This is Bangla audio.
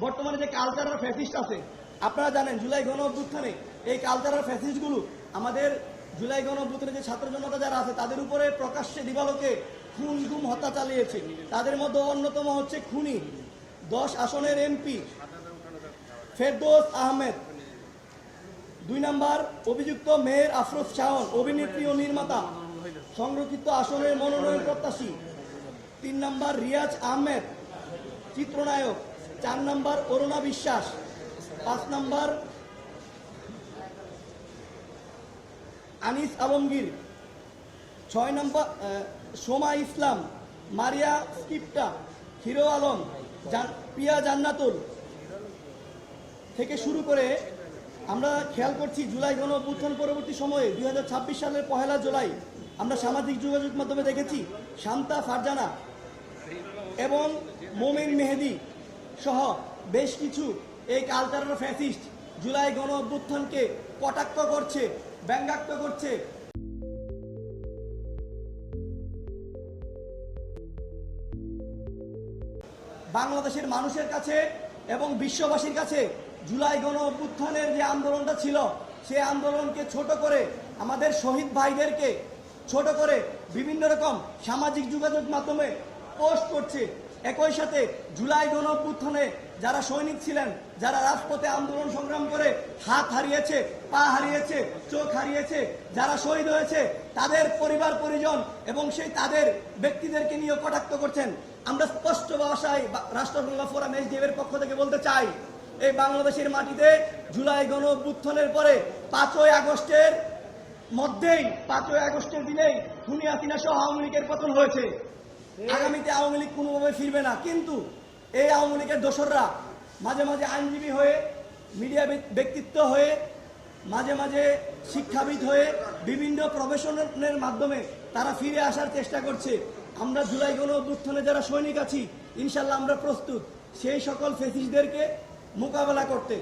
বর্তমানে যে কালচারাল ফ্যাসিস্ট আছে, আপনারা জানেন জুলাই গণ অভ্যুত্থানে এই কালচারাল ফ্যাসিস্টগুলো আমাদের জুলাই গণ অভ্যুত্থানে যে ছাত্র জনতা যারা আছে তাদের উপরে প্রকাশ্যে দিবালোকে খুন গুম হত্যা চালিয়েছে। তাদের মধ্যে অন্যতম হচ্ছে খুনি 10 আসনের এমপি ফেরদৌস আহমেদ, 2 নম্বর অভিযুক্ত মেহের আফরোজ শাওন, অভিনেত্রী ও নির্মাতা, সংরক্ষিত আসনের মনোনয়ন প্রত্যাশী, 3 নম্বর রিয়াজ আহমেদ, চিত্রনায়ক, 4 নম্বর অরুণা বিশ্বাস, 5 নম্বর আনিস আলমগীর, 6 নম্বর সোমা ইসলাম, মারিয়া স্কিপ্টা, হিরো আলম, প্রিয়া জান্নাতুল থেকে শুরু করে আমরা খেয়াল করছি জুলাই গণ অভ্যুত্থান পরবর্তী সময়ে 2026 সালের 1 জুলাই আমরা সামাজিক যোগাযোগ মাধ্যমে দেখেছি শান্তা ফারজানা এবং মোমিন মেহেদি সহ বেশ কিছু এই কালচারাল ফ্যাসিস্ট জুলাই গণ অভ্যুত্থানকে কটাক্ষ করছে, ব্যঙ্গাত্মক করছে। বাংলাদেশের মানুষের কাছে এবং বিশ্ববাসীর কাছে জুলাই গণ অভ্যুত্থানের যে আন্দোলনটা ছিল সেই আন্দোলনকে ছোট করে, আমাদের শহীদ ভাইদেরকে ছোট করে বিভিন্ন রকম সামাজিক যোগাযোগ মাধ্যমে পোস্ট করছে। একই সাথে জুলাই গণ অভ্যুত্থানে যারা সৈনিক ছিলেন, যারা রাজপথে আন্দোলন সংগ্রাম করে হাত হারিয়েছে, পা হারিয়েছে, চোখ হারিয়েছে, যারা শহীদ হয়েছে তাদের পরিবার পরিজন এবং সেই তাদের ব্যক্তিদেরকে নিয়ে কটাক্ষ করছেন। আমরা স্পষ্ট ভাষায় রাষ্ট্রসংঘ ফোরাম এসডিএফ-এর পক্ষ থেকে বলতে চাই, এই বাংলাদেশের মাটিতে জুলাই গণ অভ্যুত্থানের পরে 5ই আগস্টের মধ্যেই 5ই আগস্টের দিনেই খুনি হাসিনা সহ আওয়ামী লীগের পতন হয়েছে। আগামীতে আওয়ামী লীগ কোনোভাবে ফিরবে না। কিন্তু এই আওয়ামী লীগের দোসররা মাঝে মাঝে আইনজীবী হয়ে, মিডিয়া ব্যক্তিত্ব হয়ে, মাঝে মাঝে শিক্ষাবিদ হয়ে বিভিন্ন প্রফেশনের মাধ্যমে তারা ফিরে আসার চেষ্টা করছে। আমরা জুলাই গণ অভ্যুত্থানে যারা সৈনিক আছি ইনশাল্লাহ আমরা প্রস্তুত সেই সকল ফ্যাসিস্টদেরকে মোকাবেলা করতে।